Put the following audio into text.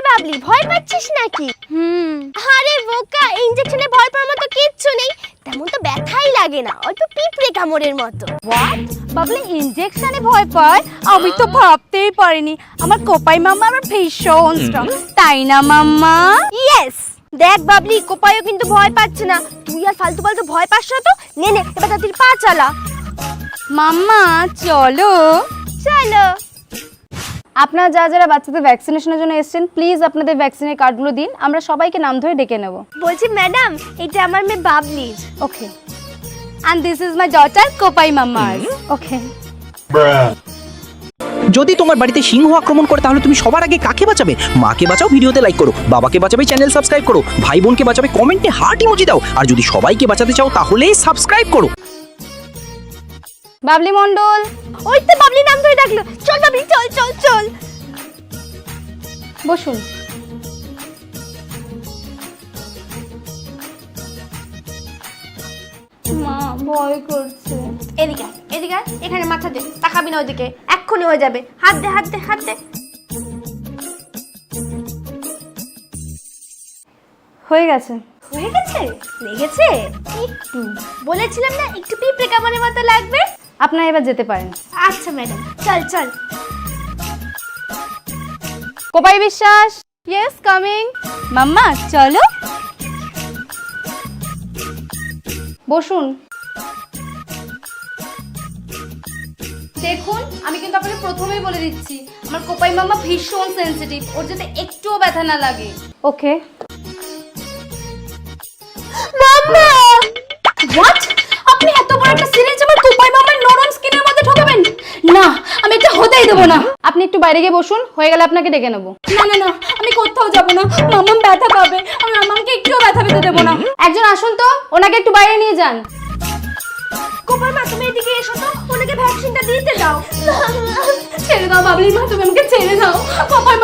বাবলি, ভয় পাচ্ছিস নাকি? আরে বোকা, ইনজেকশনে ভয় পাওয়ার মতো কিচ্ছু নেই। তেমন তো ব্যথাই লাগে না, অল্প পিঁপড়ে কামড়ের মতো। হোয়াট? বাবলি ইনজেকশনে ভয় পায়? আমি তো ভাবতেই পারিনি। আমার কোপাই মাম্মা আমার ভীষণ স্ট্রং, তাই না মাম্মা? ইয়েস। দেখ বাবলি, কোপাইও কিন্তু ভয় পাচ্ছে না। তুই আর ফালতু ফালতু ভয় পাস না তো। নে নে, এবার তাড়াতাড়ি পা চালা। মাম্মা চলো। চলো। আপনারা যারা বাচ্চাদের ভ্যাকসিনেশনের জন্য এসেছেন, প্লিজ আপনাদের ভ্যাকসিনের কার্ডগুলো দিন, আমরা সবাইকে নাম ধরে ডেকে নেব। বলছি ম্যাডাম, এটা আমার মেয়ে বাবলির। Okay. And this is my daughter Kopai মাম্মা। ওকে। যদি তোমার বাড়িতে সিংহ আক্রমণ করে তাহলে তুমি সবার আগে কাকে বাঁচাবে? মাকে বাঁচাও, ভিডিওতে লাইক করো। বাবাকে বাঁচাবে, চ্যানেল সাবস্ক্রাইব করো। ভাই বোনকে বাঁচাবে, কমেন্টে হার্ট ইমোজি দাও। আর যদি সবাইকে বাঁচাতে চাও তাহলে সাবস্ক্রাইব করো। বাবলি মণ্ডল, ওই তো বাবলি নাম ধরে ডাকলো। চল বাবলি, চল চল চল। বসুন। মা ভয় করছে। এদিকে আয়, এদিকে আয়, এখানে মাথা দে, তাকাবি না ওইদিকে, এক্ষুনি হয়ে যাবে। হাত দে হাত দে হাত দে। হয়ে গেছে। হয়ে গেছে? লেগেছে একটু? বলেছিলাম না একটু পিঁপড়ে কামড়ের মতো লাগবে। আপনারা এবার যেতে পারেন। আচ্ছা ম্যাডাম, চল চল। কোপাই বিশ্বাস, ইয়েস কামিং। মাম্মা চলো। বসুন। দেখুন, আমি কিন্তু আপনাকে প্রথমেই বলে দিচ্ছি, আমার কোপাই মাম্মা ভীষণ সেনসিটিভ, ওর যাতে একটুও ব্যথা না লাগে। ওকে। মাম্মা! হোয়াট? আপনি এত বড় একটা সিরিঞ্জ আমার কোপাই মামার নরম স্কিনের মধ্যে ঢোকাবেন? না, আমি এটা হতেই দেবো না। আপনি একটু বাইরে গিয়ে বসুন, হয়ে গেলে আপনাকে ডেকে নেবো। না না না, আমি কোথাও যাব না। মামাম ব্যথা পাবে, আমি মামামকে একটুও ব্যথা পেতে দেবো না। একজন আসুন তো, ওনাকে একটু বাইরে নিয়ে যান। কোপার মা, তুমি এদিকে এসো তো, ওনাকে ভ্যাকসিনটা দিতে দাও। ছেড়ে দাও বাবলি মা, তুমি আমাকে ছেড়ে দাও। কোপাই